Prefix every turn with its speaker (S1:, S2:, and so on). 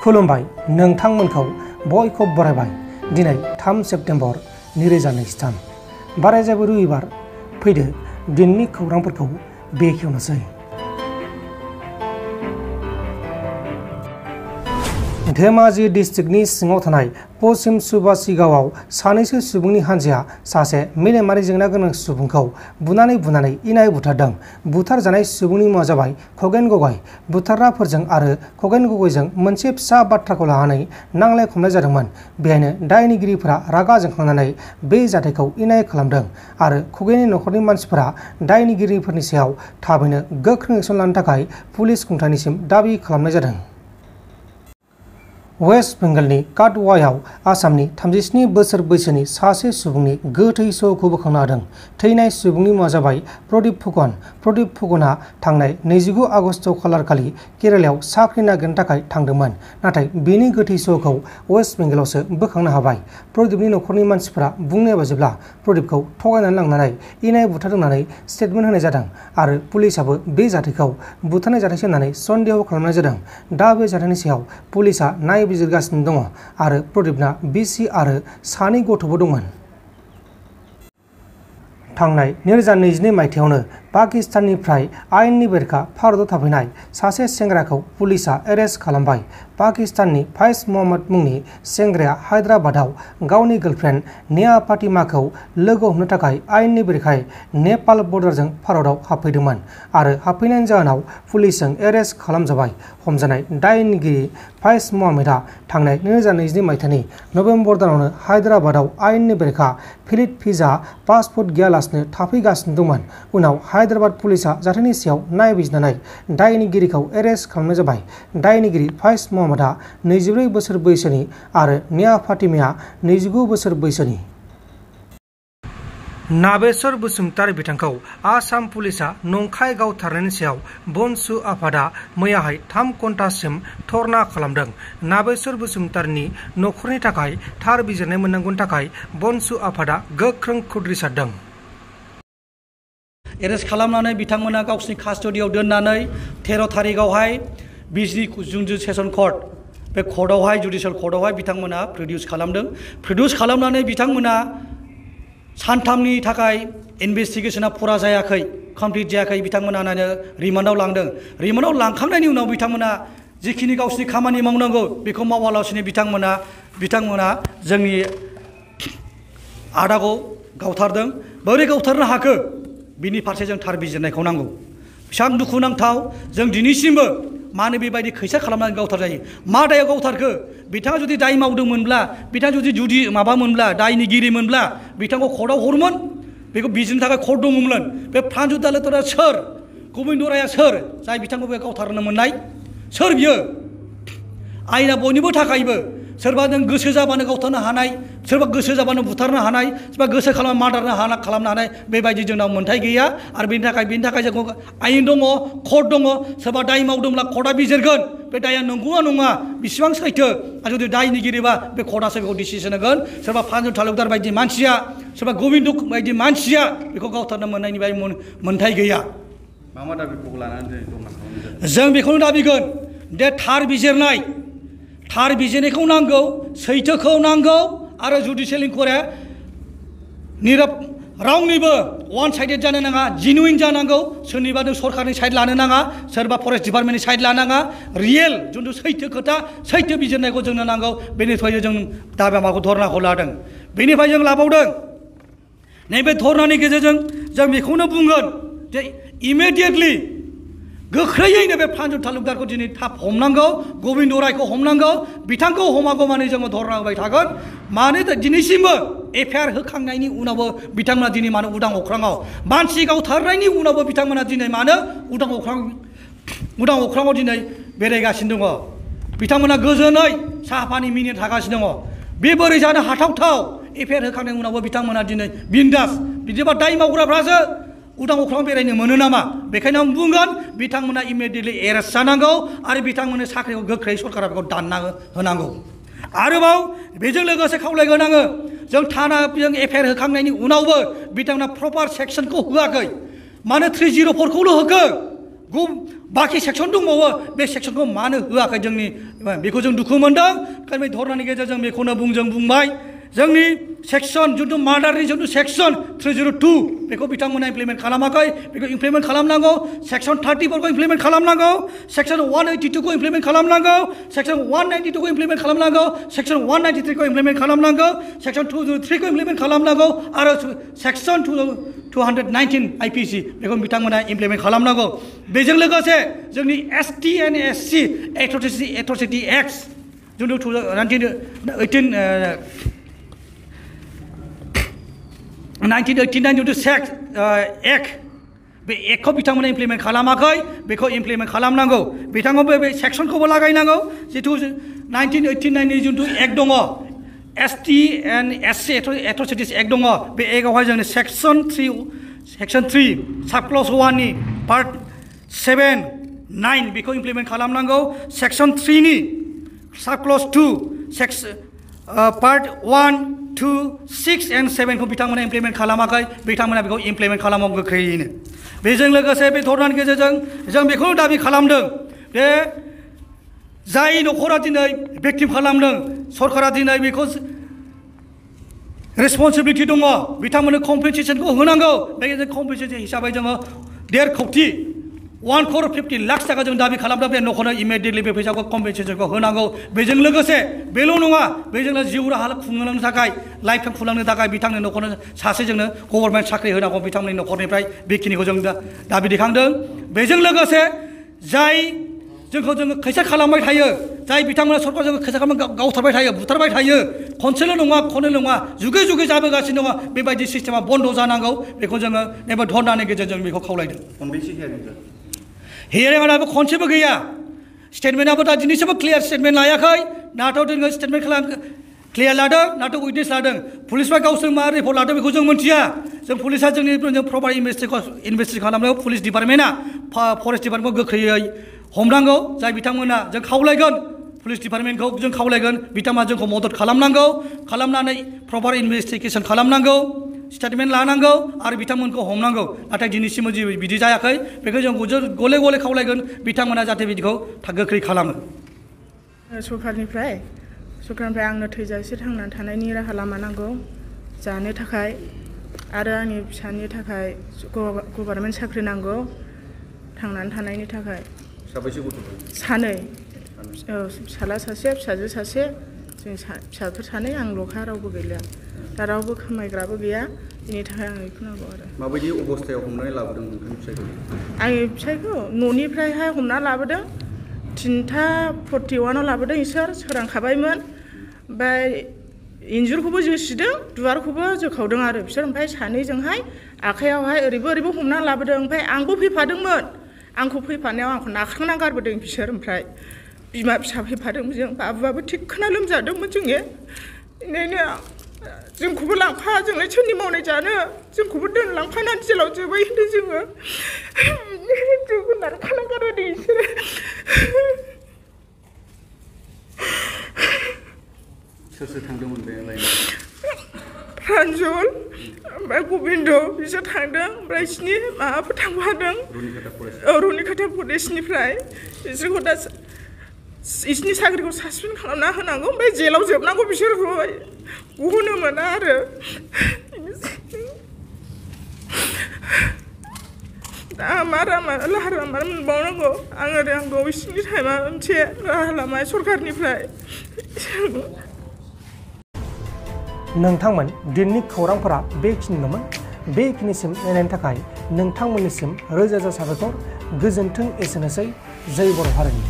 S1: खुलुमबाय नोंथांमोनखौ बयखौ बरायबाय दिनै 3 सेप्तेम्बर 2023 बारायजाबो रबिबार फैदो दिननि खौरांफोरखौ बेखेवनोसै। धेमाजि डिस्ट्रिक्टनि सिङाव थानाय पश्चिम सुबासिगावआव सानैसो सुबुंनि हानजाया सासे मेलेमारि जेंना गोनां सुबुंखौ बुनानै इनाय बुथारदों। बुथारजानाय सुबुंनि मुङा जाबाय खगेन गगৈ। बुथारग्राफोरजों आरो खगेन गगैजों मोनसे फिसा बाथ्राखौ लानानै नांलाय खमलाय जादोंमोन। बेहायनो दायनिगिरिफोरा रागा जोंखांनानै बे जाथायखौ इनाय खालामदों आरो खगेननि नखरनि मानसिफोरा दायनिगिरिफोरनि सायाव थाबैनो गोख्रों एक्सन लानो थाखाय पुलिस खुंथायनिसिम दाबि खालामनाय जादों। वेस्ट बेंगलनि काटवायाव आसामनि 37 बोसोर बैसोनि सासे सुबुंनि गोथै सह'खौ बोखांनो हादों। थैनाय सुबुंनि मुङा जाबाय प्रदीप फुकन। प्रदीप फुकनआ थांनाय 29 आगस्ट खालारखालि केरालायाव साख्रि नागिरनो थाखाय थांदोंमोन, नाथाय बेनि गोथै सह'खौ वेस्ट बेंगलावसो बोखांनो हाबाय। प्रदीपनि नखरनि मानसिफोरा बुंनाय बायदिब्ला प्रदीपखौ थगायनानै लांनानै इनाय बुथारदों होननानै स्टेटमेन्ट होनाय जादों आरो पुलिसआबो बे जाथायखौ बुथारनाय जाथायसो होननानै सन्देह खालामनाय जादों। दा बे जाथायनि सायाव पुलिसआ नायबिजिरगासिनो दङ आरो प्रदीपना बिसि आरो सानै गथ'बो दंमोन। थांनाय 2022 मायथाइयावनो पाकिस्ताननिफ्राय आयेननि बेरेखा भारताव थाफैनाय सासे सेंग्राखौ पुलिसआ एरेस्ट खालामबाय। पाकिस्ताननि फाइज महम्मद मुंनि सेंग्राया हायद्राबादाव गावनि गार्लफ्रेन्ड नेहा फातिमाखौ लोगो हमनो थाखाय आयेननि बेरेखायै नेपाल बर्डारजों भारताव हाबफैदोंमोन आरो हाबफैनायनि जाहोनाव पुलिसजों एरेस्ट खालामजाबाय। हमजानाय दायनिगिरि फाइज महम्मदआ थांनाय 2022 मायथाइनि नभेम्बर दानावनो हायद्राबादाव आयेननि बेरेखा भेलिड भिजा पासपोर्ट गैयालासिनो थाफैगासिनो दंमोन। उनाव हायद्राबाद पुलिसआ जाथायनि सायाव नायबिजिरनानै दायनिगिरिखौ एरेस्ट खालामनाय जाबाय। दायनिगिरि फाइज महम्मदआ 24 बोसोर बैसोनि आरो नेहा फातिमाया 29 बोसोर बैसोनि। नाबेश्वर बसुमतारी बिथांखौ आसाम पुलिसआ नंखाय गावथारनायनि सायाव बनसु आफादा मैयाहाय 3 घन्टासिम धरना खालामदों। नाबेश्वर बसुमतारीनि नखरनि थाखाय थार बिजिरनाय मोननांगौनि थाखाय बनसु आफादा गोख्रों खुद्रिसारदों।
S2: एरेस्ट खालामनानै बिथांमोना गावसिनि कास्टडियाव दोननानै 13 थारिखआवहाय बिजनी जुन्जु सेसन कर्ट बे कर्टआवहाय जुडिशियेल कर्टआवहाय बिथांमोना प्रडिउस खालामदों। प्रडिउस खालामनानै बिथांमोना सानथामनि थाखाय इनभेस्टिगेशना फुरा जायाखै, कमप्लिट जायाखै। बिथांमोना रिमान्डआव लांदों। रिमान्डआव लांखांनायनि उनाव बिथांमोना जिखिनि गावसिनि खामानि मावनांगौ बेखौ मावालासिनो बिथांमोना जोंनि आदाखौ गावथारदों। बोरै गावथारनो हाखो बिनि फारसे जों थार बिजिरनायखौ नांगौ। बेसेबां दुखुनांथाव जों दिनैसिमबो मानो बेबायदि खैसार खालामनानै गावथार जायो। मा दायाव गावथारखो? बिथाङा जुदि दाय मावदोंमोनब्ला, बिथाङा जुदि माबामोनब्ला, दायनिगिरिमोनब्ला बिथांखौ कर्टआव हरमोन, बेखौ बिजिरनो थाखाय कर्ट दङमोन। बे प्रान्जु दालतरा सोर? गोविन्द राया सोर? जाय बिथांखौ बे गावथारनो मोननाय सोर बियो? आयेना बयनिबो थाखायबो। सोरबा नों गोसो जाबानो गावथारनो हानाय, सोरबा गोसो जाबानो बुथारनो हानाय, सोरबा गोसो मादारनो खालामनो हानाय बेबायदि जोंनाव मोन्थाय गैया। आरो बेनि थाखाय जों आयेन दङ, कर्ट दङ। सोरबा दाय मावदोंब्ला कर्टआ बिजिरगोन बे दाया नंगौना नङा, बेसेबां सैथो। आरो जुदि दायनिगिरिबा बे कर्टआसो बेखौ डिसिसन होगोन। सोरबा प्रान्जु तालुकदार बायदि मानसिया, सोरबा गोविन्द बायदि मानसिया बेखौ गावथारनो मोननायनि मोन्थाय गैया।
S3: मा दाबिखौ लानानै
S2: जों बेखौनो दाबिगोन दे थार बिजिरनायखौ नांगौ, सैथोखौ नांगौ आरो जुडिशियेल इनकुवारिया रावनिबो वान साइडेड जानो नाङा, जेनुइन जानांगौ। सोरनिबा नों सरकारनि साइड लानो नाङा, सोरबा फरेस्ट डिपार्टमेन्टनि साइड लानाङा। रियेल जिथु सैथो खोथा, सैथो बिजिरनायखौ जोंनो नांगौ। बेनिफ्राय जों दाबि माबाखौ धरनाखौ लादों। बेनिफ्राय जों लाबावदों नैबे धरनानि गेजेरजों जों बेखौनो बुंगोन जे इमिडियेटलि गोख्रैयैनो बे प्रान्जु तालुकदारखौ दिनै थाब हमनांगौ, गोविन्द रायखौ हमनांगौ। बिथांखौ हमागौ माने जोङो धरना होबाय थागोन। मानो दिनैसिमबो एफआइआर होखांनायनि उनावबो बिथांमोना दिनै मानो उदां अख्राङाव, मानसि गावथारनायनि उनावबो बिथांमोना दिनै मानो उदां अख्राङाव दिनै बेरायगासिनो दङ। बिथांमोना गोजोनै साहा पानि मिनिनो थागासिनो दङ। बे बोरै जानो हाथावथाव? एफआइआर होखांनायनि उनावबो बिथांमोना दिनै बिन्दास। बिदिबा दाय मावग्राफ्रासो उदां अख्राङाव बेरायनो मोनो नामा? बेखायनो आं बुंगोन बिथांमोना इमिडियेटलि एरेस्ट जानांगौ आरो बिथांमोननो साख्रिखौ गोख्रै सरकारा बेखौ दानना होनांगौ। आरोबाव बेजों लोगोसे खावलायगोन आङो, जों थानाजों एफआइआर होखांनायनि उनावबो बिथांमोना प्रपार सेक्सनखौ होआखै। मानो 304 खौल' होखो? बाखि सेक्सन दंबावो बे सेक्सनखौ मानो होआखै जोंनि बेखौ जों दुखु मोनदों ओंखायनो बे धरनानि गेजेरजों बेखौनो बुंबाय जोंनि सेक्सन जिथु मार्डारनि जिथु सेक्सन 302 बेखौ बिथांमोना इमप्लिमेन्ट खालामाखै बेखौ इमप्लिमेन्ट खालामनांगौ सेक्सन 34 खौ इमप्लिमेन्ट खालामनांगौ सेक्सन 182 खौ इमप्लिमेन्ट खालामनांगौ सेक्सन 192 खौ इमप्लिमेन्ट खालामनांगौ सेक्सन 193 खौ इमप्लिमेन्ट खालामनांगौ सेक्सन 203 खौ इमप्लिमेन्ट खालामनांगौ आरो सेक्सन 219 आइपिसि बेखौ बिथांमोना इमप्लिमेन्ट खालामनांगौ बेजों लोगोसे जोंनि एसटि एन्ड एससि एट्रसिटि एक्ट जिथु 1989 जिथु सेक्स एक्ट बे एक्टखौ बिथांमोना इमप्लिमेन्ट खालामाखै बेखौ इमप्लिमेन्ट खालामनांगौ बिथांमोनबो बे सेक्सनखौबो लागायनांगौ जिथु 1989 नि जिथु एक्ट दङ एसटि एन्ड एससि एट्रसिटिस एक्ट दङ बे एक्टआवहाय जोंनि सेक्सन 3 साब क्लज 1 नि पार्ट 7(9) बेखौ इमप्लिमेन्ट खालामनांगौ सेक्सन 3 नि साब क्लज 2 पार्ट 1, 2, 6 and 7 खौ बिथांमोना इमप्लिमेन्ट खालामाखै बिथांमोना बेखौ इमप्लिमेन्ट खालामो गोख्रैयैनो बेजों लोगोसे बे धरनानि गेजेरजों जों बेखौनो दाबि खालामदों जे जाय न'खरा दिनै भिक्टिम खालामदों सरकारा दिनै बेखौ रेसपन्सिबिलिटि दङ बिथांमोननो कम्पेनसेसनखौ होनांगौ बे कम्पेनसेसन हिसाबै जोङो 1.5 कोटि 1,50 लाख थाखा जों दाबि खालामदों बे न'खरनो इमिडियेटलि बे फैसाखौ कम्पेनसेसनखौ होनांगौ बेजों लोगोसे बेल' नङा बेजोंनो जिउ राहा खुंलांनो थाखाय लाइफ टाइम खुंलांनो थाखाय बिथांनि न'खरनो सासे जोंनो गभर्नमेन्ट साख्रि होनांगौ बिथांमोननि न'खरनिफ्राय बेखिनिखौ जों दाबि दैखांदों बेजों लोगोसे जाय जोंखौ जोङो खैसा खालामबाय थायो जाय बिथांमोना सरकार जोंखौ खैसा खालामनानै गावथारबाय थायो बुथारबाय थायो खनसेल' नङा खननै नङा जुगे जुगे जाबोगासिनो दङ बेबायदि सिस्टेमा बन्द जानांगौ बेखौ जोङो नैबे धरनानि गेजेरजों बेखौ खावलायदों हियारिंआ दाबो खनसेबो गैया स्टेटमेन्टआबो दा दिनैसिमबो क्लियार स्टेटमेन्ट लायाखै नाथ' जोङो स्टेटमेन्ट क्लियार लादों नाथ' उइटनेस लादों पुलिसफ्रा गावसोर मा रिपर्ट लादों बेखौ जों मिथिया जों पुलिसा जों प्रपार इनभेस्टिगेसन खालामनायाव पुलिस डिपार्टमेन्टआ फरेस्ट डिपार्टमेन्टखौ गोख्रैयै हमनांगौ जाय बिथांमोना जों खावलायगोन पुलिस डिपार्टमेन्टखौ जों खावलायगोन बिथांमोना जोंखौ मदद खालामनानै प्रपार इनभेस्टिगेसन खालामनांगौ स्टेटमेन्ट लानांगौ आरो बिथांमोनखौ हमनांगौ नाथाय दिनैसिमबो बिदि जायाखै बेखौ जों गले गले खावलायगोन बिथांमोना जाहाथे बिदिखौ गोख्रै खालामो
S4: सरकारनिफ्राय आंनो थैजासे थांनानै थानायनि राहा लामा नांगौ जानो थाखाय आरो आंनि फिसानि थाखाय गभर्नमेन्ट साख्रि नांगौ थांनानै थानायनि थाखाय
S3: साबैसे गथ'फोर
S4: सानै फिसाला सासे फिसाजो सासे जों फिसाफोर सानै आंल'खा रावबो गैलिया दा रावबो खामायग्राबो गैया बिनि थाखाय आं बेखौ नांगौ आरो
S3: माबायदि अबस्थायाव हमनानै लाबोदों नोंथांनि फिसायखौ
S4: आंनि फिसायखौ न'निफ्रायहाय हमना लाबोदों 3:41 लाबोदों इसोर सोरांखाबायमोन ओमफ्राय इन्जुरखौबो जोसिदों दुवारखौबो जोखावदों आरो बिसोर ओमफ्राय सानैजोंहाय आखाइयावहाय ओरैबो हमना लाबोदों ओमफ्राय आंबो फैफादोंमोन आंखौ फैफानायाव आंखौ नाख्रांना गारबोदों बिसोर ओमफ्राय बिमा फिसा फैफादों जों बाबुआबो थिगखोना लोमजादोंमोन जोङो बेनिखायनो जोंखौबो लांफा जोंलाय सोरनि मावनाय जानो जोंखौबो दोनलांफानानै जेलाव जोबै होनदों जोङो जोंखौ नारखाना गारबोदों बिसोरो
S3: सोर थांदोंमोन बे लायनाव
S4: प्रान्जल ओमफ्राय गबिन्द बिसोर थांदों ओमफ्राय बिसिनि माबाफोर थांफादों रुनिकाटा फरेस्टनिफ्राय बिसोरखौ दा बिसिनि साख्रिखौ सासपेन्ड खालामना होनांगौ ओमफ्राय जेलाव जोबनांगौ बिसोरखौ गहोनो मोना आरो दा मा राहा लामा मोनबावनांगौ आङो रोंगौ बिसिनि टाइमा मोनसे राहा लामा सरकारनिफ्राय
S1: नोंथांमोन दिनैनि खौरांफोरा बेखिनिल'मोन बेखिनिसिम नायनायनि थाखाय नोंथांमोननिसिम रोजा रोजा साबायखर गोजोन्थों एसेनोसै जय बर' हारिनि